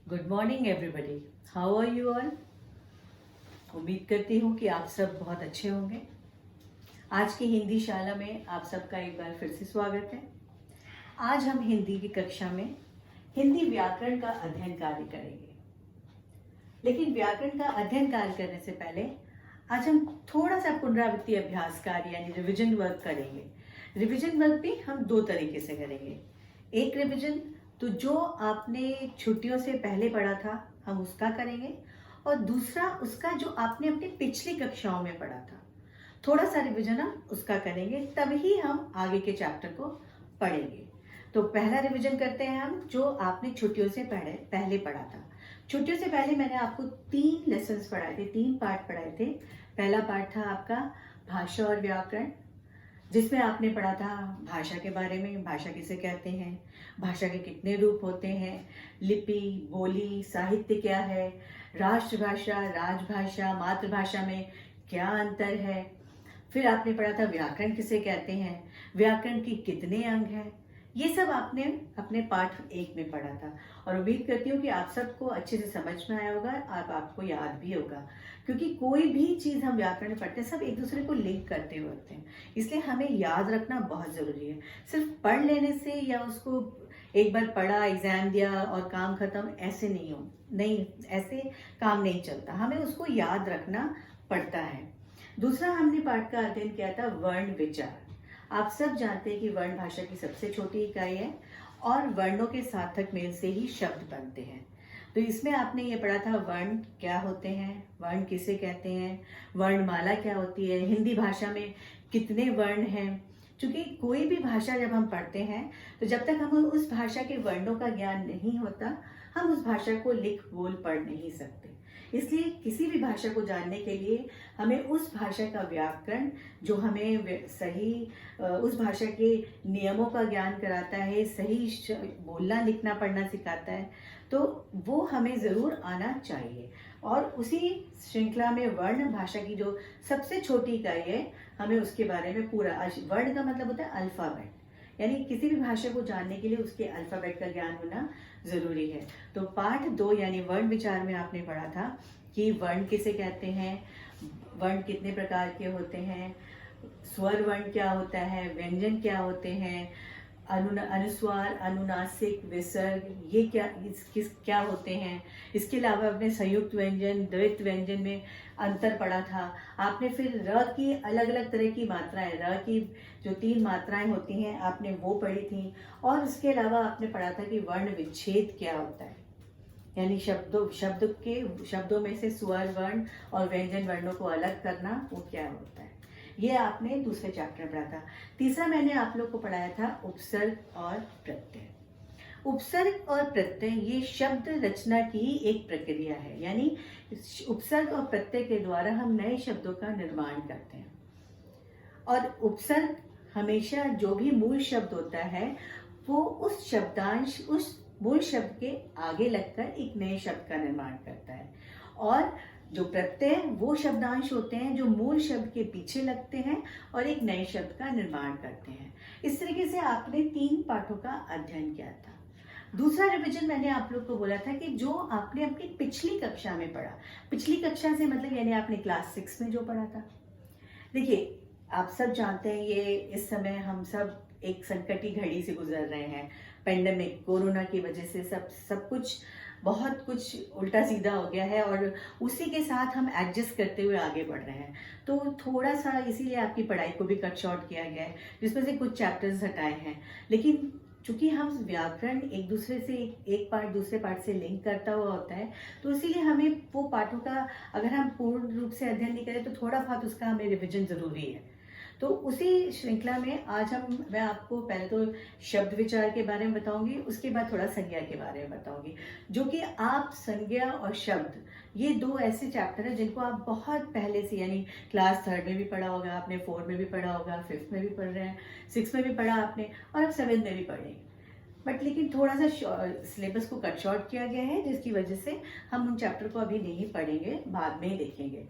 Good morning everybody. How are you all? उम्मीद करती हूँ कि आप सब बहुत अच्छे होंगे। आज की हिंदी शाला में आप सबका एक बार फिर से स्वागत है। आज हम हिंदी की कक्षा में हिंदी व्याकरण का अध्ययन कार्य करेंगे। लेकिन व्याकरण का अध्ययन कार्य करने से पहले आज हम थोड़ा सा पुनरावृत्ति अभ्यास कार्य यानी रिविजन वर्क करेंगे। रिविजन वर्क भी हम दो तरीके से करेंगे। एक रिविजन तो जो आपने छुट्टियों से पहले पढ़ा था हम उसका करेंगे, और दूसरा उसका जो आपने अपनी पिछली कक्षाओं में पढ़ा था थोड़ा सा रिविजन हम उसका करेंगे, तभी हम आगे के चैप्टर को पढ़ेंगे। तो पहला रिविजन करते हैं हम जो आपने छुट्टियों से पहले पढ़ा था। छुट्टियों से पहले मैंने आपको 3 लेसन्स पढ़ाए थे, 3 पार्ट पढ़ाए थे। पहला पार्ट था आपका भाषा और व्याकरण, जिसमें आपने पढ़ा था भाषा के बारे में, भाषा किसे कहते हैं, भाषा के कितने रूप होते हैं, लिपि, बोली, साहित्य क्या है, राष्ट्रभाषा, राजभाषा, मातृभाषा में क्या अंतर है। फिर आपने पढ़ा था व्याकरण किसे कहते हैं, व्याकरण की कितने अंग हैं। ये सब आपने अपने पाठ 1 में पढ़ा था, और उम्मीद करती हूँ कि आप सबको अच्छे से समझ में आया होगा और आपको याद भी होगा, क्योंकि कोई भी चीज़ हम व्याकरण में पढ़ते हैं सब एक दूसरे को लिंक करते हुए होते हैं, इसलिए हमें याद रखना बहुत ज़रूरी है। सिर्फ पढ़ लेने से या उसको एक बार पढ़ा, एग्जाम दिया और काम खत्म, ऐसे नहीं, ऐसे काम नहीं चलता, हमें उसको याद रखना पड़ता है। दूसरा हमने पाठ का अध्ययन किया था वर्ण विचार। आप सब जानते हैं कि वर्ण भाषा की सबसे छोटी इकाई है और वर्णों के सार्थक मेल से ही शब्द बनते हैं। तो इसमें आपने ये पढ़ा था वर्ण क्या होते हैं, वर्ण किसे कहते हैं, वर्णमाला क्या होती है, हिंदी भाषा में कितने वर्ण हैं। क्योंकि कोई भी भाषा जब हम पढ़ते हैं तो जब तक हमें उस भाषा के वर्णों का ज्ञान नहीं होता हम उस भाषा को लिख बोल पढ़ नहीं सकते। इसलिए किसी भी भाषा को जानने के लिए हमें उस भाषा का व्याकरण जो हमें सही उस भाषा के नियमों का ज्ञान कराता है, सही बोलना लिखना पढ़ना सिखाता है, तो वो हमें ज़रूर आना चाहिए। और उसी श्रृंखला में वर्ण भाषा की जो सबसे छोटी इकाई है हमें उसके बारे में पूरा, वर्ण का मतलब होता है अल्फ़ाबेट, यानी किसी भी भाषा को जानने के लिए उसके अल्फ़ाबेट का ज्ञान होना ज़रूरी है। तो पाठ 2 यानी वर्ण विचार में आपने पढ़ा था कि वर्ण किसे कहते हैं, वर्ण कितने प्रकार के होते हैं, स्वर वर्ण क्या होता है, व्यंजन क्या होते हैं, अनुस्वार, अनुनासिक, विसर्ग, ये क्या होते हैं। इसके अलावा आपने संयुक्त व्यंजन, द्वैत व्यंजन में अंतर पढ़ा था। आपने फिर र की अलग अलग तरह की मात्राएं, र की जो 3 मात्राएं होती हैं आपने वो पढ़ी थी। और उसके अलावा आपने पढ़ा था कि वर्ण विच्छेद क्या होता है, यानी शब्दों में से स्वर वर्ण और व्यंजन वर्णों को अलग करना, वो क्या होता है। ये आपने दूसरे चैप्टर में पढ़ा था। तीसरा मैंने आप लोग को पढ़ाया था उपसर्ग और प्रत्यय। उपसर्ग और प्रत्यय ये शब्द रचना की एक प्रक्रिया है, यानी उपसर्ग और प्रत्यय के द्वारा हम नए शब्दों का निर्माण करते हैं। और उपसर्ग हमेशा जो भी मूल शब्द होता है वो उस मूल शब्द के आगे लगकर एक नए शब्द का निर्माण करता है, और जो प्रत्यय वो शब्दांश होते हैं जो मूल शब्द के पीछे लगते हैं और एक नए शब्द का निर्माण करते हैं। इस तरीके से आपने 3 पाठों का अध्ययन किया था। दूसरा रिवीजन मैंने आप लोग को बोला था कि जो आपने अपनी पिछली कक्षा में पढ़ा, पिछली कक्षा से मतलब यानी आपने क्लास 6 में जो पढ़ा था। देखिए आप सब जानते हैं ये इस समय हम सब एक संकट की घड़ी से गुजर रहे हैं। पेंडेमिक, कोरोना की वजह से सब कुछ बहुत कुछ उल्टा सीधा हो गया है, और उसी के साथ हम एडजस्ट करते हुए आगे बढ़ रहे हैं। तो थोड़ा सा इसीलिए आपकी पढ़ाई को भी कट शॉर्ट किया गया है, जिसमें से कुछ चैप्टर्स हटाए हैं। लेकिन चूंकि हम व्याकरण एक दूसरे से एक पार्ट दूसरे पार्ट से लिंक करता हुआ होता है, तो इसीलिए हमें वो पाठों का अगर हम पूर्ण रूप से अध्ययन नहीं करें तो थोड़ा बहुत उसका हमें रिविजन जरूरी है। तो उसी श्रृंखला में आज मैं आपको पहले तो शब्द विचार के बारे में बताऊंगी, उसके बाद थोड़ा संज्ञा के बारे में बताऊंगी, जो कि आप संज्ञा और शब्द ये 2 ऐसे चैप्टर हैं जिनको आप बहुत पहले से यानी क्लास 3 में भी पढ़ा होगा आपने, 4 में भी पढ़ा होगा, 5th में भी पढ़ रहे हैं, 6 में भी पढ़ा आपने, और अब 7th में भी पढ़ेंगे। बट लेकिन थोड़ा सा सिलेबस को कट शॉर्ट किया गया है, जिसकी वजह से हम उन चैप्टर को अभी नहीं पढ़ेंगे, बाद में ही देखेंगे।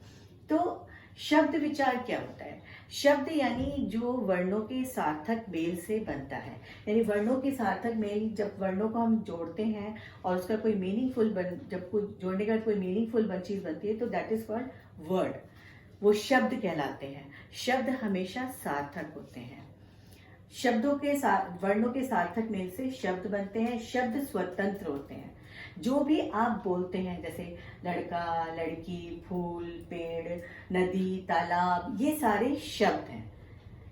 तो शब्द विचार क्या होता है? शब्द यानी जो वर्णों के सार्थक मेल से बनता है, यानी वर्णों के सार्थक मेल, जब वर्णों को हम जोड़ते हैं और उसका कोई मीनिंगफुल जब कोई जोड़ने का कोई मीनिंगफुल चीज बनती है तो दैट इज कॉल्ड वर्ड, वो शब्द कहलाते हैं। शब्द हमेशा सार्थक होते हैं। शब्दों के वर्णों के सार्थक मेल से शब्द बनते हैं। शब्द स्वतंत्र होते हैं। जो भी आप बोलते हैं, जैसे लड़का, लड़की, फूल, पेड़, नदी, तालाब, ये सारे शब्द हैं।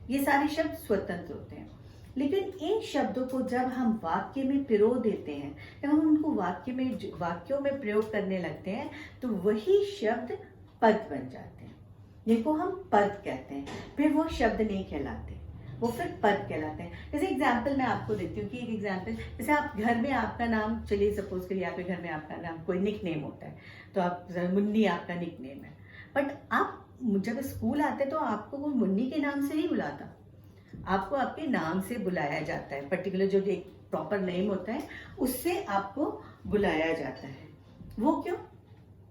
ये सारे शब्द स्वतंत्र होते हैं। लेकिन इन शब्दों को जब हम वाक्य में पिरो देते हैं, जब हम उनको वाक्यों में प्रयोग करने लगते हैं, तो वही शब्द पद बन जाते हैं, जिनको हम पद कहते हैं। फिर वो शब्द नहीं कहलाते, वो फिर पद कहलाते हैं। जैसे एग्जाम्पल मैं आपको देती हूँ कि एक एग्जाम्पल, जैसे आप घर में आपका नाम, चलिए सपोज करिए आपके घर में आपका नाम कोई निक नेम होता है, तो आप मुन्नी आपका निक नेम है, बट आप जब स्कूल आते तो आपको वो मुन्नी के नाम से नहीं बुलाता, आपको आपके नाम से बुलाया जाता है। पर्टिकुलर जो एक प्रॉपर नेम होता है उससे आपको बुलाया जाता है। वो क्यों?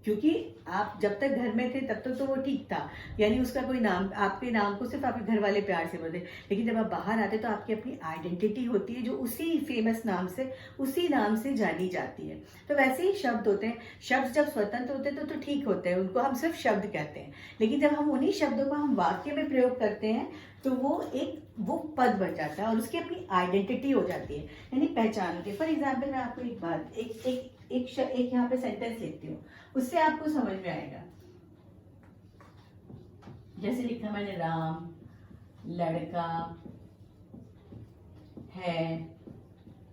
क्योंकि आप जब तक घर में थे तब तक तो वो ठीक था, यानी उसका कोई नाम, आपके नाम को सिर्फ आपके घर वाले प्यार से बोलते। लेकिन जब आप बाहर आते तो आपकी अपनी आइडेंटिटी होती है जो उसी फेमस नाम से, उसी नाम से जानी जाती है। तो वैसे ही शब्द होते हैं। शब्द जब स्वतंत्र होते हैं तो ठीक होते हैं, उनको हम सिर्फ शब्द कहते हैं। लेकिन जब हम उन्हीं शब्दों को हम वाक्य में प्रयोग करते हैं तो वो पद बन जाता है और उसकी अपनी आइडेंटिटी हो जाती है, यानी पहचान होती है। फॉर एग्जाम्पल मैं आपको एक बात, एक यहाँ पे सेंटेंस लिखती हूँ, उससे आपको समझ में आएगा। जैसे लिखा मैंने, राम लड़का है।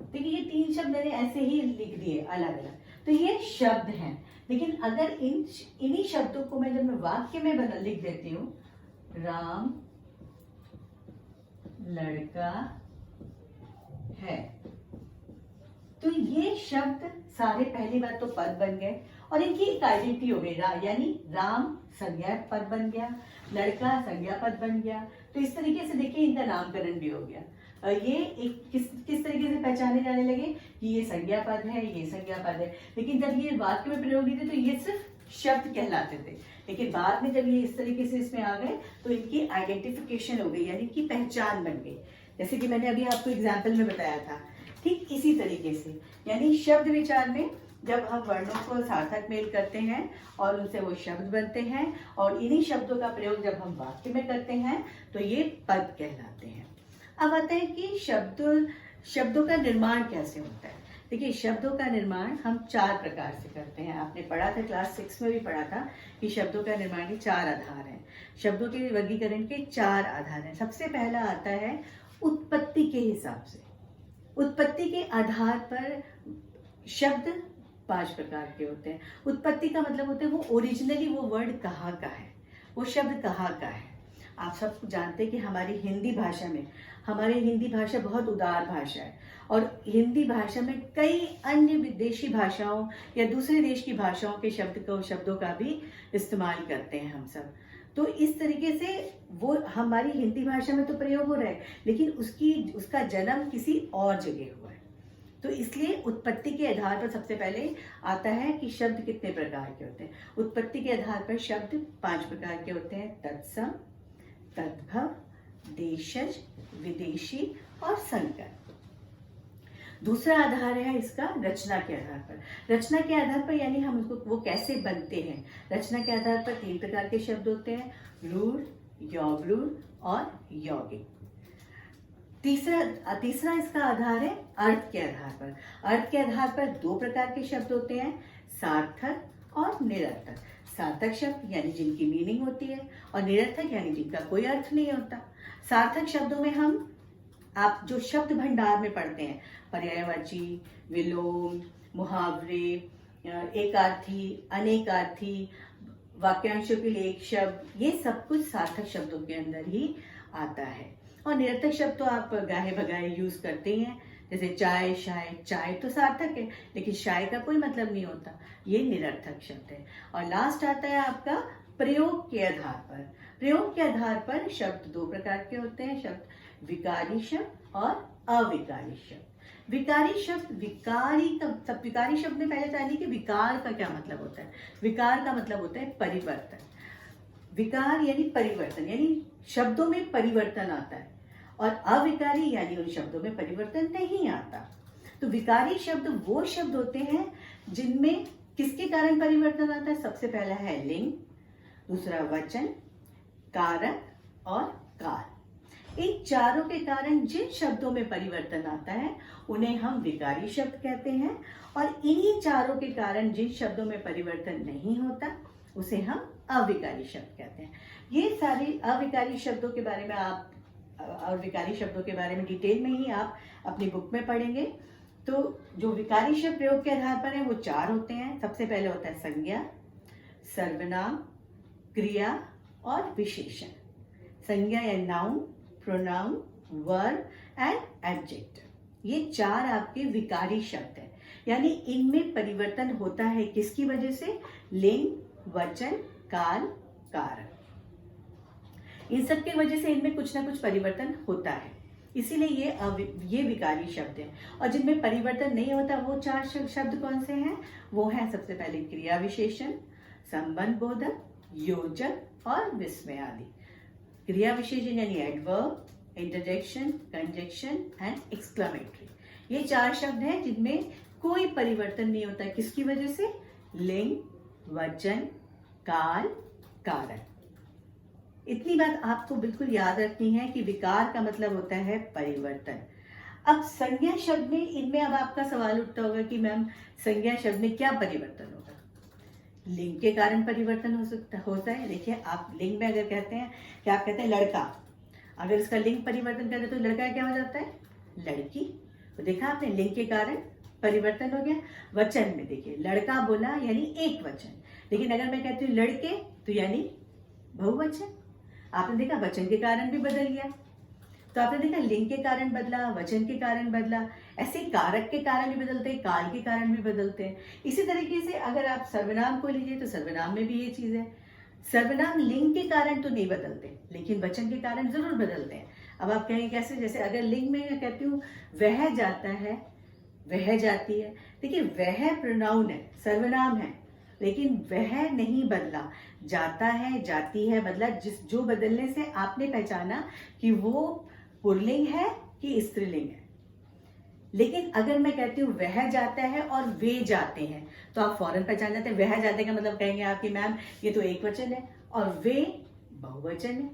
देखिए ये 3 शब्द मैंने ऐसे ही लिख दिए अलग अलग, तो ये शब्द हैं। लेकिन अगर इन्हीं शब्दों को जब मैं वाक्य में लिख देती हूँ, राम लड़का है, तो ये शब्द सारे पहली बात तो पद बन गए और इनकी एक आइडेंटिटी हो गई, यानी राम संज्ञा पद बन गया, लड़का संज्ञा पद बन गया। तो इस तरीके से देखिए इनका नामकरण भी हो गया। ये एक किस तरीके से पहचाने जाने लगे कि ये संज्ञा पद है, ये संज्ञा पद है। लेकिन जब ये वाक्य में प्रयोग नहीं थे तो ये सिर्फ शब्द कहलाते थे। लेकिन बाद में जब ये इस तरीके से इसमें आ गए तो इनकी आइडेंटिफिकेशन हो गई, यानी कि पहचान बन गई। जैसे कि मैंने अभी आपको एग्जाम्पल में बताया था, ठीक इसी तरीके से, यानी शब्द विचार में जब हम वर्णों को सार्थक मेल करते हैं और उनसे वो शब्द बनते हैं और इन्हीं शब्दों का प्रयोग जब हम वाक्य में करते हैं तो ये पद कहलाते हैं। अब आता है कि शब्दों का निर्माण कैसे होता है। देखिए शब्दों का निर्माण हम 4 प्रकार से करते हैं। आपने पढ़ा था, क्लास 6 में भी पढ़ा था कि शब्दों का निर्माण के 4 आधार हैं। शब्दों के वर्गीकरण के 4 आधार हैं। सबसे पहला आता है उत्पत्ति के हिसाब से। उत्पत्ति के आधार पर शब्द 5 प्रकार के होते हैं। उत्पत्ति का मतलब होता है वो ओरिजिनली वो वर्ड कहाँ का है, वो शब्द कहाँ का है। आप सब जानते हैं कि हमारी हिंदी भाषा बहुत उदार भाषा है और हिंदी भाषा में कई अन्य विदेशी भाषाओं या दूसरे देश की भाषाओं के शब्दों का भी इस्तेमाल करते हैं हम सब। तो इस तरीके से वो हमारी हिंदी भाषा में तो प्रयोग हो रहा है, लेकिन उसका जन्म किसी और जगह हुआ है। तो इसलिए उत्पत्ति के आधार पर सबसे पहले आता है कि शब्द कितने प्रकार के होते हैं। उत्पत्ति के आधार पर शब्द 5 प्रकार के होते हैं: तत्सम, तद्भव, देशज, विदेशी और संकर। दूसरा आधार है इसका रचना के आधार पर। रचना के आधार पर यानी हम उसको वो कैसे बनते हैं। रचना के आधार पर 3 प्रकार के शब्द होते हैं: रूढ़, यौगरूढ़ और यौगिक। तीसरा इसका आधार है अर्थ के आधार पर। अर्थ के आधार पर 2 प्रकार के शब्द होते हैं: सार्थक और निरर्थक। सार्थक शब्द यानी जिनकी मीनिंग होती है और निरर्थक यानी जिनका कोई अर्थ नहीं होता। सार्थक शब्दों में आप जो शब्द भंडार में पढ़ते हैं, पर्यायवाची, विलोम, मुहावरे, एकार्थी, अनेकार्थी, वाक्यांशों के लिए एक शब्द, ये सब कुछ सार्थक शब्दों के अंदर ही आता है। और निरर्थक शब्द तो आप गाहे भगाए यूज करते ही हैं, जैसे चाय, शाय। चाय तो सार्थक है लेकिन शाय का कोई मतलब नहीं होता, ये निरर्थक शब्द है। और लास्ट आता है आपका प्रयोग के आधार पर। प्रयोग के आधार पर शब्द 2 प्रकार के होते हैं: शब्द विकारी शब्द और अविकारी शब्द। विकारी शब्द में पहले जानिए कि विकार का क्या मतलब होता है। विकार का मतलब होता है परिवर्तन। विकार यानी परिवर्तन, यानी शब्दों में परिवर्तन आता है, और अविकारी यानी उन शब्दों में परिवर्तन नहीं आता। तो विकारी शब्द वो शब्द होते हैं जिनमें किसके कारण परिवर्तन आता है? सबसे पहला है लिंग, दूसरा वचन, कारक और काल। इन चारों के कारण जिन शब्दों में परिवर्तन आता है उन्हें हम विकारी शब्द कहते हैं, और इन्हीं चारों के कारण जिन शब्दों में परिवर्तन नहीं होता उसे हम अविकारी शब्द कहते हैं। ये सारे अविकारी शब्दों के बारे में आप और विकारी शब्दों के बारे में डिटेल में ही आप अपनी बुक में पढ़ेंगे। तो जो विकारी शब्द प्रयोग के आधार पर है वो चार होते हैं। सबसे पहले होता है संज्ञा, सर्वनाम, क्रिया और विशेषण। संज्ञा या noun, pronoun, verb and adjective, ये चार आपके विकारी शब्द हैं। यानी इनमें परिवर्तन होता है किसकी वजह से? लिंग, वचन, काल, कारक। इन सब की वजह से इनमें कुछ ना कुछ परिवर्तन होता है, इसीलिए ये विकारी शब्द हैं। और जिनमें परिवर्तन नहीं होता वो चार शब्द कौन से हैं? वो हैं सबसे पहले क्रिया विशेषण, संबंध बोधक, योजक और विस्मय आदि। क्रिया विशेषण यानी adverb, interjection, conjunction and exclamatory. ये चार शब्द हैं जिनमें कोई परिवर्तन नहीं होता। किसकी वजह से? लिंग, वचन, काल, कारक। इतनी बात आपको बिल्कुल याद रखनी है कि विकार का मतलब होता है परिवर्तन। अब संज्ञा शब्द में, इनमें अब आपका सवाल उठता होगा कि मैम संज्ञा शब्द में क्या परिवर्तन होगा? लिंग के कारण परिवर्तन होता है। देखिए, आप लिंग में अगर कहते हैं कि आप कहते हैं लड़का, अगर इसका लिंग परिवर्तन करते तो लड़का क्या हो जाता है? लड़की। तो देखा आपने, लिंग के कारण परिवर्तन हो गया। वचन में देखिए, लड़का बोला यानी एक वचन, लेकिन अगर मैं कहती हूँ लड़के तो यानी बहुवचन। आपने देखा वचन के कारण भी बदल गया। तो आपने देखा लिंग के कारण बदला, वचन के कारण बदला, ऐसे कारक के कारण भी बदलते हैं, काल के कारण भी बदलते हैं। इसी तरीके से अगर आप सर्वनाम को लीजिए तो सर्वनाम में भी ये चीज है। सर्वनाम लिंग के कारण तो नहीं बदलते, लेकिन वचन के कारण जरूर बदलते हैं। अब आप कहेंगे कैसे? जैसे अगर लिंग में मैं कहती हूँ वह जाता है, वह जाती है। देखिए, वह प्रोनाउन है, सर्वनाम है, लेकिन वह नहीं बदला, जाता है, जाती है बदला। जो बदलने से आपने पहचाना कि वो पुल्लिंग है कि स्त्रीलिंग है। लेकिन अगर मैं कहती हूँ वह जाता है और वे जाते हैं, तो आप फौरन पहचान जाते हैं। वह जाते का मतलब कहेंगे आप कि मैम ये तो एक वचन है और वे बहुवचन है।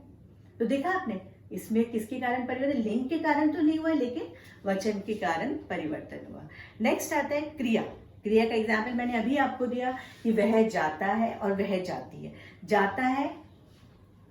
तो देखा आपने, इसमें किसके कारण परिवर्तन? लिंग के कारण तो नहीं हुआ, लेकिन वचन के कारण परिवर्तन हुआ। नेक्स्ट आता है क्रिया। क्रिया का एग्जाम्पल मैंने अभी आपको दिया कि वह जाता है और वह जाती है। जाता है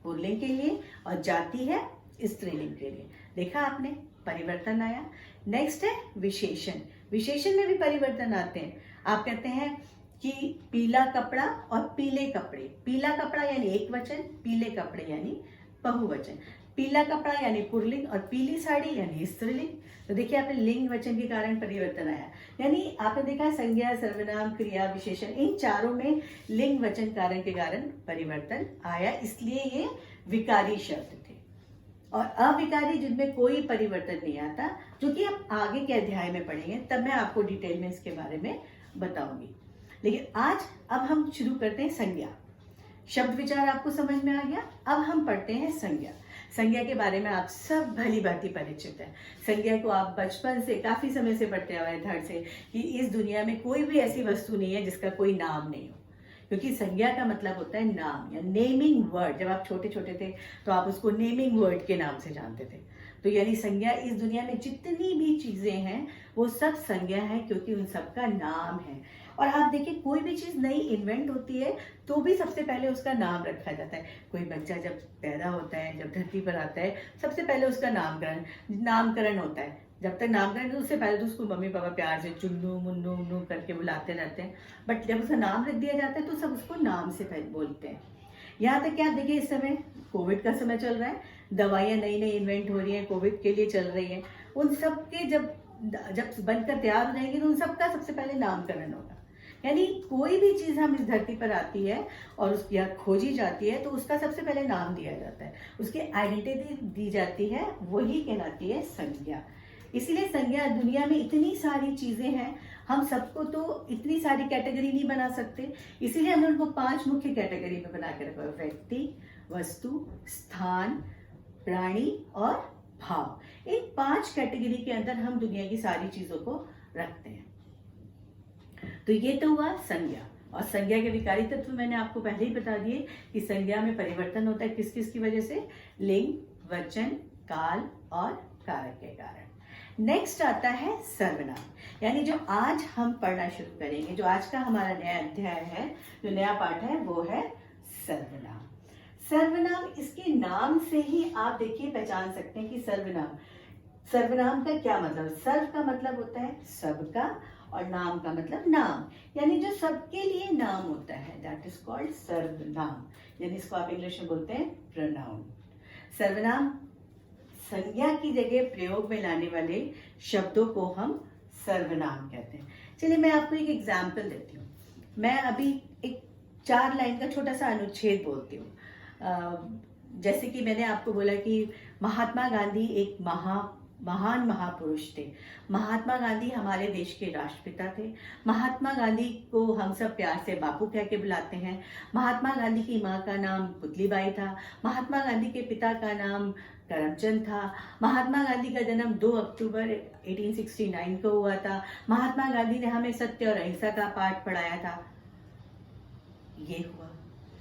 पुल्लिंग के लिए और जाती है स्त्रीलिंग के लिए। देखा आपने, परिवर्तन आया। नेक्स्ट है विशेषण। विशेषण में भी परिवर्तन आते हैं। आप कहते हैं कि पीला कपड़ा और पीले कपड़े। पीला कपड़ा यानी एक वचन, पीले कपड़े यानी बहुवचन। पीला कपड़ा यानी पुल्लिंग और पीली साड़ी यानी स्त्रीलिंग। तो देखिए आपने लिंग वचन के कारण परिवर्तन आया। यानी आपने देखा संज्ञा, सर्वनाम, क्रिया, विशेषण, इन चारों में लिंग वचन कारण के कारण परिवर्तन आया, इसलिए ये विकारी शब्द थे। और अविकारी जिनमें कोई परिवर्तन नहीं आता, जो कि आप आगे के अध्याय में पढ़ेंगे, तब मैं आपको डिटेल में इसके बारे में बताऊंगी। लेकिन आज अब हम शुरू करते हैं संज्ञा। शब्द विचार आपको समझ में आ गया। अब हम पढ़ते हैं संज्ञा। संज्ञा के बारे में आप सब भली भांति परिचित हैं। संज्ञा को आप बचपन से, काफी समय से पढ़ते हुए हैं, धड़ से, कि इस दुनिया में कोई भी ऐसी वस्तु नहीं है जिसका कोई नाम नहीं हो, क्योंकि संज्ञा का मतलब होता है नाम या नेमिंग वर्ड। जब आप छोटे छोटे थे तो आप उसको नेमिंग वर्ड के नाम से जानते थे। तो यानी संज्ञा, इस दुनिया में जितनी भी चीजें हैं वो सब संज्ञा है, क्योंकि उन सब का नाम है। और आप देखिए, कोई भी चीज नई इन्वेंट होती है तो भी सबसे पहले उसका नाम रखा जाता है। कोई बच्चा जब पैदा होता है, जब धरती पर आता है, सबसे पहले उसका नामकरण होता है। जब तक नामकरण, तो उससे पहले तो उसको मम्मी पापा प्यार से चुन्नू मुन्नू उन्नू करके बुलाते रहते हैं, बट जब उसका नाम रख दिया जाता है तो सब उसको नाम से बोलते हैं। यहाँ तक क्या, देखिए इस समय कोविड का समय चल रहा है, दवाइयाँ नई नई इन्वेंट हो रही हैं, कोविड के लिए चल रही हैं। उन सब के जब बनकर तैयार हो जाएंगे तो उन सबका सबसे पहले नामकरण होगा। यानी कोई भी चीज हम इस धरती पर आती है और उसकी खोजी जाती है तो उसका सबसे पहले नाम दिया जाता है, उसकी आइडेंटिटी दी जाती है, वही कहलाती है संज्ञा। इसीलिए संज्ञा, दुनिया में इतनी सारी चीजें हैं, हम सबको तो इतनी सारी कैटेगरी नहीं बना सकते, इसीलिए हमने उनको 5 मुख्य कैटेगरी में बना के रखा है। व्यक्ति, वस्तु, स्थान, प्राणी और भाव। इन 5 कैटेगरी के अंदर हम दुनिया की सारी चीजों को रखते हैं। तो ये तो हुआ संज्ञा। और संज्ञा के विकारी तत्व मैंने आपको पहले ही बता दिए कि संज्ञा में परिवर्तन होता है किस किस की वजह से, लिंग, वचन, काल और कारक के कारण। नेक्स्ट आता है सर्वनाम, यानी जो आज हम पढ़ना शुरू करेंगे, जो आज का हमारा नया अध्याय है, जो नया पाठ है, वो है सर्वनाम। सर्वनाम, इसके नाम से ही आप देखिए पहचान सकते हैं कि सर्वनाम का क्या मतलब। सर्व का मतलब होता है सबका और नाम का मतलब नाम, यानी जो सबके लिए नाम होता है, दैट इज कॉल्ड सर्वनाम, यानी इसको आप इंग्लिश में बोलते हैं प्रोनाउन। सर्वनाम संज्ञा की जगह प्रयोग में लाने वाले शब्दों को हम सर्वनाम कहते हैं। चलिए मैं आपको एक एग्जाम्पल देती हूँ। मैं अभी एक 4 लाइन का छोटा सा अनुच्छेद बोलती हूँ। जैसे कि मैंने आपको बोला कि महात्मा गांधी एक महान महापुरुष थे। महात्मा गांधी हमारे देश के राष्ट्रपिता थे। महात्मा गांधी को हम सब प्यार से बापू कह के बुलाते हैं। महात्मा गांधी की माँ का नाम पुतलीबाई था। महात्मा गांधी के पिता का नाम करमचंद था। महात्मा गांधी का जन्म 2 अक्टूबर 1869 को हुआ था। महात्मा गांधी ने हमें सत्य और अहिंसा का पाठ पढ़ाया था। ये हुआ।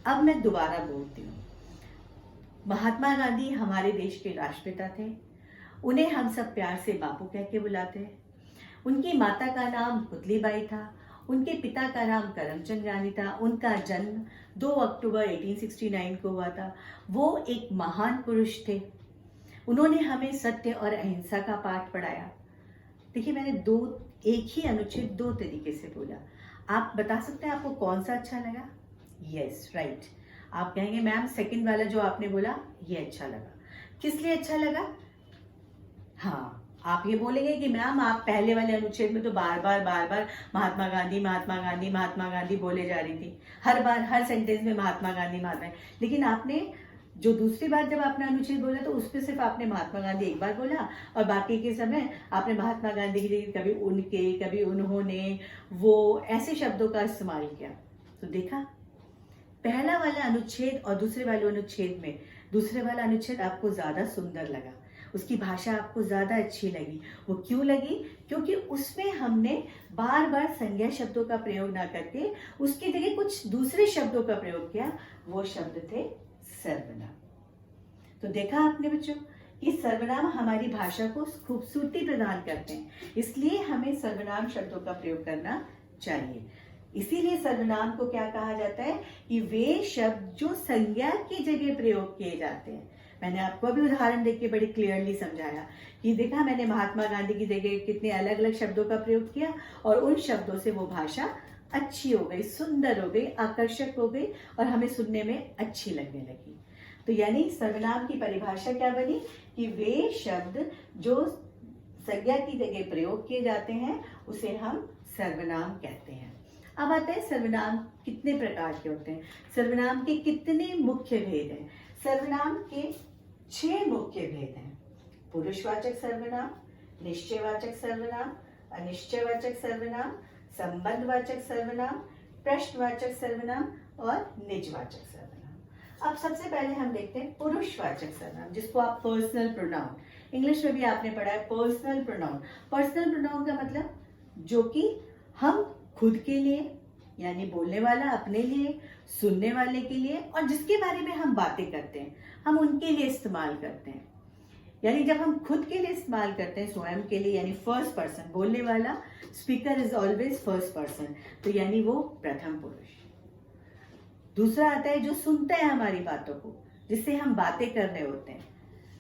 अब मैं दोबारा बोलती हूँ। महात्मा गांधी हमारे देश के राष्ट्रपिता थे। उन्हें हम सब प्यार से बापू कह के बुलाते हैं। उनकी माता का नाम पुतलीबाई था। उनके पिता का नाम करमचंद गांधी था। उनका जन्म 2 अक्टूबर 1869 को हुआ था। वो एक महान पुरुष थे। उन्होंने हमें सत्य और अहिंसा का पाठ पढ़ाया। देखिए मैंने एक ही अनुच्छेद 2 तरीके से बोला। आप बता सकते हैं आपको कौन सा अच्छा लगा? Yes, right. आप कहेंगे मैम सेकंड वाला जो आपने बोला ये अच्छा लगा। किस लिए अच्छा लगा? हाँ, आप ये बोलेंगे कि मैम आप पहले वाले अनुच्छेद में तो बार बार महात्मा गांधी महात्मा गांधी महात्मा गांधी बोले जा रही थी। हर बार हर सेंटेंस में महात्मा गांधी महात्मा, लेकिन आपने जो दूसरी बार जब आपने अनुच्छेद बोला तो उस पर सिर्फ आपने महात्मा गांधी एक बार बोला और बाकी के समय आपने महात्मा गांधी की जगह कभी उनके, कभी उन्होंने, वो ऐसे शब्दों का इस्तेमाल किया। तो देखा, पहला वाला अनुच्छेद और दूसरे वाले अनुच्छेद में दूसरे वाला अनुच्छेद आपको ज्यादा सुंदर लगा, उसकी भाषा आपको ज्यादा अच्छी लगी। वो क्यों लगी? क्योंकि उसमें हमने बार बार संज्ञा शब्दों का प्रयोग ना करके उसकी जगह कुछ दूसरे शब्दों का प्रयोग किया। वो शब्द थे सर्वनाम। तो देखा आपने बच्चों कि सर्वनाम हमारी भाषा को खूबसूरती प्रदान करते हैं, इसलिए हमें सर्वनाम शब्दों का प्रयोग करना चाहिए। इसीलिए सर्वनाम को क्या कहा जाता है कि वे शब्द जो संज्ञा की जगह प्रयोग किए जाते हैं। मैंने आपको अभी उदाहरण देके बड़ी क्लियरली समझाया कि देखा मैंने महात्मा गांधी की जगह कितने अलग अलग शब्दों का प्रयोग किया और उन शब्दों से वो भाषा अच्छी हो गई, सुंदर हो गई, आकर्षक हो गई और हमें सुनने में अच्छी लगने लगी। तो यानी सर्वनाम की परिभाषा क्या बनी कि वे शब्द जो संज्ञा की जगह प्रयोग किए जाते हैं उसे हम सर्वनाम कहते हैं। अब आते हैं सर्वनाम कितने प्रकार के होते हैं, सर्वनाम के कितने मुख्य भेद हैं। सर्वनाम के 6 मुख्य भेद हैं। पुरुषवाचक सर्वनाम, निश्चयवाचक सर्वनाम, अनिश्चयवाचक सर्वनाम, संबंधवाचक सर्वनाम, प्रश्नवाचक सर्वनाम और निजवाचक सर्वनाम। अब सबसे पहले हम देखते हैं पुरुषवाचक सर्वनाम, जिसको आप पर्सनल प्रोनाउन, इंग्लिश में भी आपने पढ़ा है पर्सनल प्रोनाउन। पर्सनल प्रोनाउन का मतलब जो कि हम खुद के लिए, यानी बोलने वाला अपने लिए, सुनने वाले के लिए और जिसके बारे में हम बातें करते हैं हम उनके लिए इस्तेमाल करते हैं। यानी जब हम खुद के लिए इस्तेमाल करते हैं, स्वयं के लिए, यानी फर्स्ट पर्सन, बोलने वाला, speaker is always first person, तो यानी वो प्रथम पुरुष। दूसरा आता है जो सुनता है हमारी बातों को, जिससे हम बातें कर रहे होते हैं,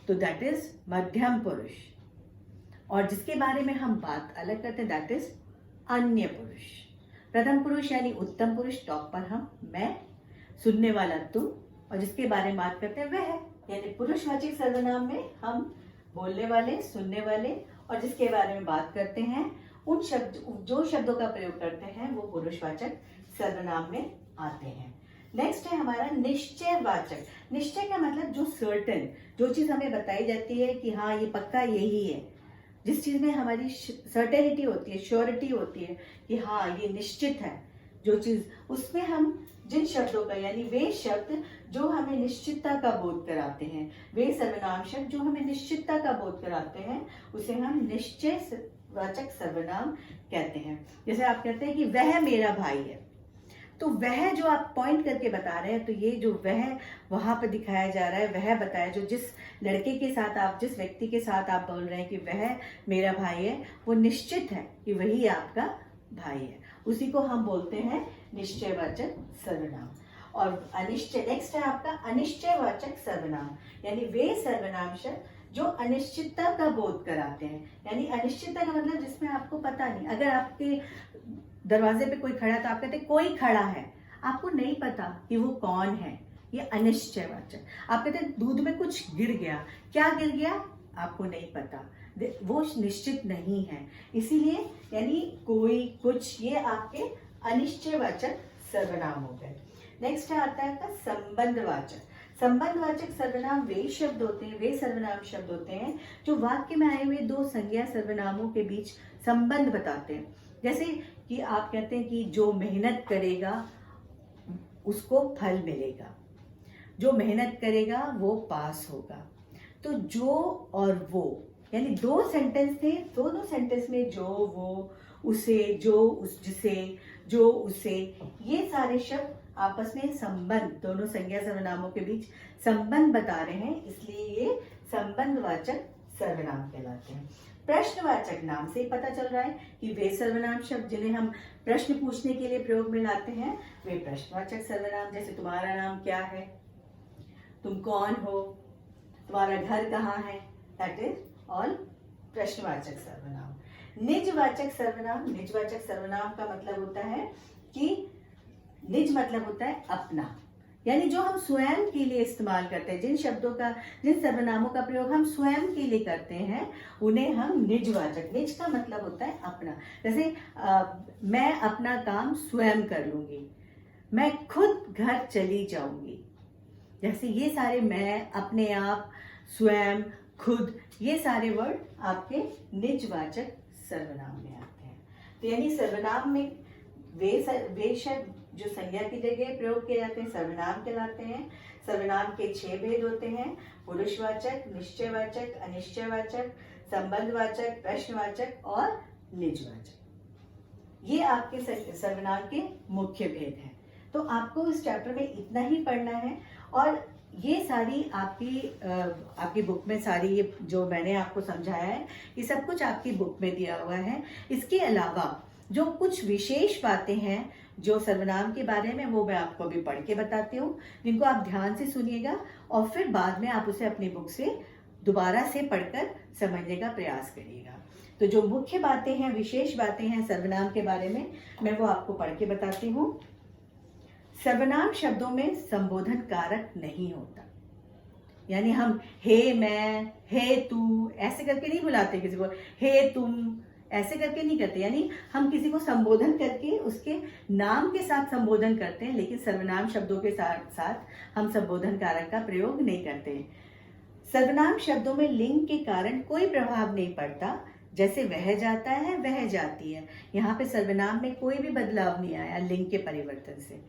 तो दैट इज मध्यम पुरुष। और जिसके बारे में हम बात अलग करते हैं दैट इज अन्य पुरुष। प्रथम पुरुष यानी उत्तम पुरुष, टॉप पर हम, मैं, सुनने वाला तुम और जिसके बारे में बात करते हैं वह है। यानी पुरुषवाचक सर्वनाम में हम बोलने वाले, सुनने वाले और जिसके बारे में बात करते हैं उन जो शब्दों का प्रयोग करते हैं वो पुरुषवाचक सर्वनाम में आते हैं। नेक्स्ट है हमारा निश्चयवाचक। निश्चय का मतलब जो सर्टेन, जो चीज हमें बताई जाती है कि हाँ ये पक्का यही है, जिस चीज में हमारी सर्टेनिटी होती है, श्योरिटी होती है कि हाँ ये निश्चित है, जो चीज, उसमें हम जिन शब्दों का, यानी वे शब्द जो हमें निश्चितता का बोध कराते हैं, वे सर्वनाम शब्द जो हमें निश्चितता का बोध कराते हैं, उसे हम निश्चय वाचक सर्वनाम कहते हैं। जैसे आप कहते हैं कि वह मेरा भाई है, तो वह जो आप पॉइंट करके बता रहे हैं, तो ये जो वह वहां पर दिखाया जा रहा है, वह बताया, जो जिस लड़के के साथ आप, जिस व्यक्ति के साथ आप बोल रहे हैं कि वह मेरा भाई है, वो निश्चित है कि वही आपका भाई है, उसी को हम बोलते हैं निश्चयवाचक सर्वनाम। और अनिश्चय, नेक्स्ट है आपका अनिश्चयवाचक सर्वनाम, यानी वे सर्वनाम शब्द जो अनिश्चितता का बोध कराते हैं। यानी अनिश्चितता का मतलब जिसमें आपको पता नहीं, अगर आपके दरवाजे पे कोई खड़ा है तो आप कहते हैं कोई खड़ा है, आपको नहीं पता कि वो कौन है, ये अनिश्चयवाचक। आप कहते हैं दूध में कुछ गिर गया, क्या गिर गया आपको नहीं पता, वो निश्चित नहीं है, इसीलिए यानी कोई कुछ, ये आपके अनिश्चयवाचक सर्वनाम हो गए। नेक्स्ट आता है आपका संबंधवाचक। संबंधवाचक सर्वनाम वे शब्द होते हैं, वे सर्वनाम शब्द होते हैं जो वाक्य में आए हुए दो संज्ञा सर्वनामों के बीच संबंध बताते हैं। जैसे कि आप कहते हैं कि जो मेहनत करेगा उसको फल मिलेगा, जो मेहनत करेगा वो पास होगा। तो जो और वो, यानी दो सेंटेंस थे, दोनों सेंटेंस में जो, वो, उसे, जो, उस, जिसे, जो, उसे, ये सारे शब्द आपस में संबंध, दोनों संज्ञा सर्वनामों के बीच संबंध बता रहे हैं, इसलिए ये संबंधवाचक सर्वनाम कहलाते हैं। प्रश्नवाचक नाम से पता चल रहा है कि वे सर्वनाम शब्द जिन्हें हम प्रश्न पूछने के लिए प्रयोग में लाते हैं, वे प्रश्नवाचक सर्वनाम। जैसे तुम्हारा नाम क्या है, तुम कौन हो, तुम्हारा घर कहाँ है, दैट इज ऑल प्रश्नवाचक सर्वनाम। निजवाचक सर्वनाम, निजवाचक सर्वनाम का मतलब होता है कि निज मतलब होता है अपना, यानी जो हम स्वयं के लिए इस्तेमाल करते हैं, जिन शब्दों का, जिन सर्वनामों का प्रयोग हम स्वयं के लिए करते हैं, उन्हें हम निजवाचक, निज का मतलब होता है अपना। जैसे मैं अपना काम स्वयं कर लूंगी, मैं खुद घर चली जाऊंगी, जैसे ये सारे मैं, अपने आप, स्वयं, खुद, ये सारे वर्ड आपके निजवाचक सर्वनाम में आते हैं। तो यानी सर्वनाम में वे शब्द जो संज्ञा की जगह प्रयोग किए जाते हैं सर्वनाम कहलाते हैं। सर्वनाम के 6 भेद होते हैं, पुरुषवाचक, निश्चयवाचक, अनिश्चयवाचक, संबंधवाचक, प्रश्नवाचक और निजवाचक। ये आपके सर्वनाम के मुख्य भेद हैं। तो आपको इस चैप्टर में इतना ही पढ़ना है, और ये सारी आपकी बुक में, सारी ये जो मैंने आपको समझाया है, ये सब कुछ आपकी बुक में दिया हुआ है। इसके अलावा जो कुछ विशेष बातें हैं जो सर्वनाम के बारे में, वो मैं आपको अभी पढ़ के बताती हूँ, जिनको आप ध्यान से सुनिएगा और फिर बाद में आप उसे अपनी बुक से दोबारा से पढ़कर समझने का प्रयास करिएगा। तो जो मुख्य बातें हैं, विशेष बातें हैं सर्वनाम के बारे में, मैं वो आपको पढ़ के बताती हूँ। सर्वनाम शब्दों में संबोधन कारक नहीं होता, यानी हम हे मैं, हे तू ऐसे करके नहीं बुलाते किसी को, हे तुम ऐसे करके नहीं करते, यानी हम किसी को संबोधन करके उसके नाम के साथ संबोधन करते हैं, लेकिन सर्वनाम शब्दों के साथ साथ हम संबोधन कारक का प्रयोग नहीं करते। सर्वनाम शब्दों में लिंग के कारण कोई प्रभाव नहीं पड़ता, जैसे वह जाता है, वह जाती है, यहाँ पे सर्वनाम में कोई भी बदलाव नहीं आया लिंग के परिवर्तन से,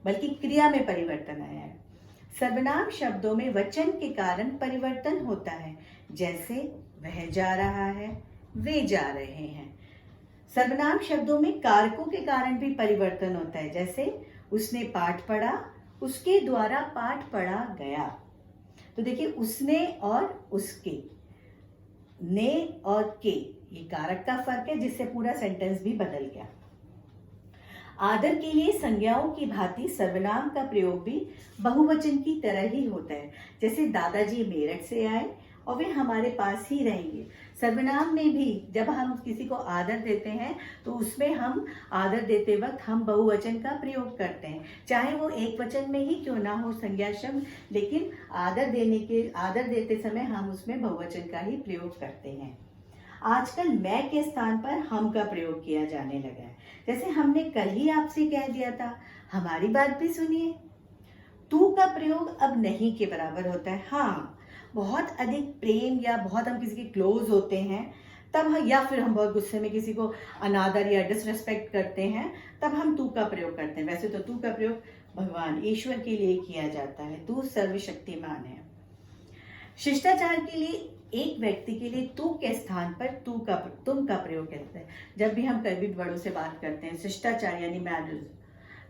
बल्कि क्रिया में परिवर्तन आया है। सर्वनाम शब्दों में वचन के कारण परिवर्तन होता है, जैसे वह जा रहा है, वे जा रहे हैं। सर्वनाम शब्दों में कारकों के कारण भी परिवर्तन होता है, जैसे उसने पाठ पढ़ा, उसके द्वारा पाठ पढ़ा गया। तो देखिए, उसने और उसके, ने और के, ये कारक का फर्क है जिससे पूरा सेंटेंस भी बदल गया। आदर के लिए संज्ञाओं की भांति सर्वनाम का प्रयोग भी बहुवचन की तरह ही होता है, जैसे दादाजी मेरठ से आए और वे हमारे पास ही रहेंगे। सर्वनाम में भी जब हम किसी को आदर देते हैं तो उसमें हम आदर देते वक्त हम बहुवचन का प्रयोग करते हैं, चाहे वो एक वचन में ही क्यों ना हो संज्ञा शब्द, लेकिन आदर देते समय हम उसमें बहुवचन का ही प्रयोग करते हैं। आजकल मैं के स्थान पर हम का प्रयोग किया जाने लगा है, जैसे हमने कल ही आपसे कह दिया था, हमारी बात भी सुनिए। तू का प्रयोग अब नहीं के बराबर होता है। हाँ, बहुत अधिक प्रेम या बहुत हम किसी के क्लोज होते हैं तब हम, या फिर हम बहुत गुस्से में किसी को अनादर या डिसरेस्पेक्ट करते हैं, तब हम तू का प्रयोग करते हैं। वैसे तो तू का प्रयोग भगवान ईश्वर के लिए किया जाता है। तू सर्वशक्तिमान है। शिष्टाचार के लिए एक व्यक्ति के लिए तू के स्थान पर तुम का प्रयोग करते हैं। जब भी हम कभी बड़ों से बात करते हैं, शिष्टाचार यानी मैनर्स,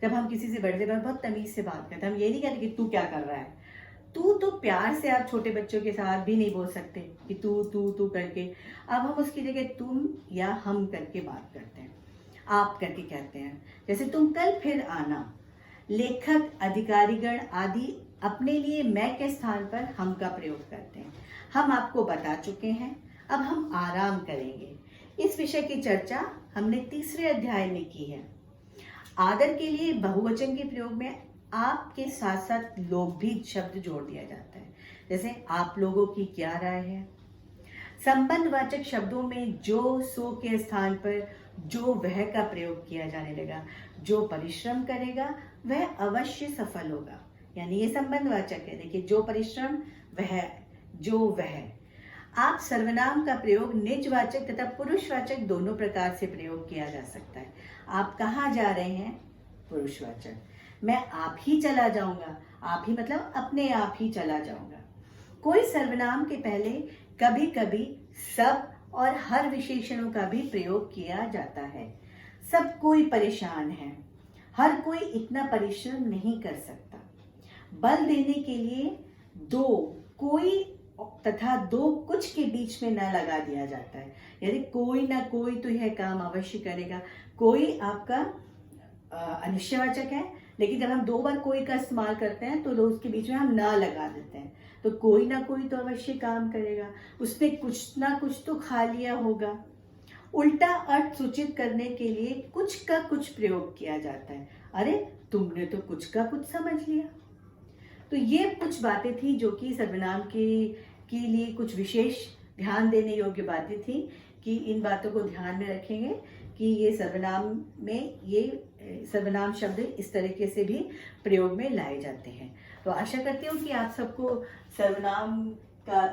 जब हम किसी से बड़े से बहुत तमीज से बात करते हैं, हम ये नहीं कहते कि तू क्या कर रहा है। तू तो प्यार से आप छोटे बच्चों के साथ भी नहीं बोल सकते कि तू तू तू करके। अब हम उसकी जगह तुम या हम करके बात करते हैं, आप करके कहते हैं। जैसे तुम कल फिर आना। लेखक, अधिकारीगण आदि अपने लिए मैं के स्थान पर हम का प्रयोग करते हैं। हम आपको बता चुके हैं, अब हम आराम करेंगे। इस विषय की चर्चा हमने तीसरे अध्याय में की है। आदर के लिए बहुवचन के प्रयोग में आपके साथ साथ लोग भी शब्द जोड़ दिया जाता है। जैसे आप लोगों की क्या राय है। संबंधवाचक शब्दों में जो सो के स्थान पर जो वह का प्रयोग किया जाने लगा। जो परिश्रम करेगा वह अवश्य सफल होगा, यानी ये संबंधवाचक है। देखिए, जो परिश्रम वह, जो वह। आप सर्वनाम का प्रयोग निजवाचक तथा पुरुषवाचक दोनों प्रकार से प्रयोग किया जा सकता है। आप कहाँ जा रहे हैं, पुरुषवाचक। मैं आप ही चला जाऊंगा, आप ही मतलब अपने आप ही चला जाऊंगा। कोई सर्वनाम के पहले कभी कभी सब और हर विशेषणों का भी प्रयोग किया जाता है। सब कोई परेशान है, हर कोई इतना परिश्रम नहीं कर सकता। बल देने के लिए दो कोई तथा दो कुछ के बीच में न लगा दिया जाता है। यदि कोई ना कोई तो यह काम अवश्य करेगा। कोई आपका अनिश्चयवाचक है, लेकिन जब हम दो बार कोई का इस्तेमाल करते हैं तो उसके बीच में हम ना लगा देते हैं। तो कोई ना कोई तो अवश्य काम करेगा, उसने कुछ ना कुछ तो खा लिया होगा। उल्टा अर्थ सूचित करने के लिए कुछ का कुछ प्रयोग किया जाता है। अरे, तुमने तो कुछ का कुछ समझ लिया। तो ये कुछ बातें थी जो कि सर्वनाम के लिए कुछ विशेष ध्यान देने योग्य बातें थी, कि इन बातों को ध्यान में रखेंगे कि ये सर्वनाम में ये सर्वनाम शब्द इस तरीके से भी प्रयोग में लाए जाते हैं। तो आशा करती हूँ कि आप सबको सर्वनाम का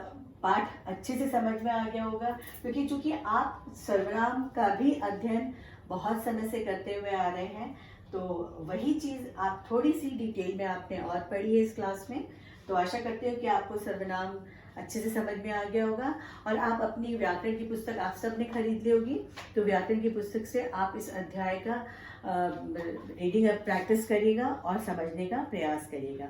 पाठ अच्छे से समझ में आ गया होगा, क्योंकि चूंकि आप सर्वनाम का भी अध्ययन बहुत समय से करते हुए आ रहे हैं, तो वही चीज़ आप थोड़ी सी डिटेल में आपने और पढ़ी है इस क्लास में। तो आशा करती हूँ कि आपको सर्वनाम अच्छे से समझ में आ गया होगा। और आप अपनी व्याकरण की पुस्तक आप सब ने खरीद ली होगी, तो व्याकरण की पुस्तक से आप इस अध्याय का रीडिंग प्रैक्टिस करिएगा और समझने का प्रयास करिएगा।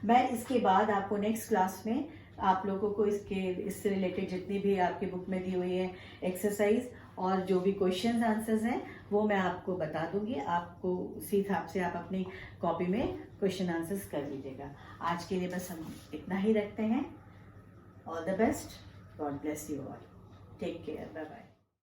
मैं इसके बाद आपको नेक्स्ट क्लास में आप लोगों को इससे रिलेटेड जितनी भी आपकी बुक में दी हुई है एक्सरसाइज और जो भी क्वेश्चंस आंसर्स हैं वो मैं आपको बता दूंगी। आपको उसी हिसाब से आप अपनी कॉपी में क्वेश्चन आंसर्स कर लीजिएगा। आज के लिए बस हम इतना ही रखते हैं। All the best, God bless you all, take care, bye bye.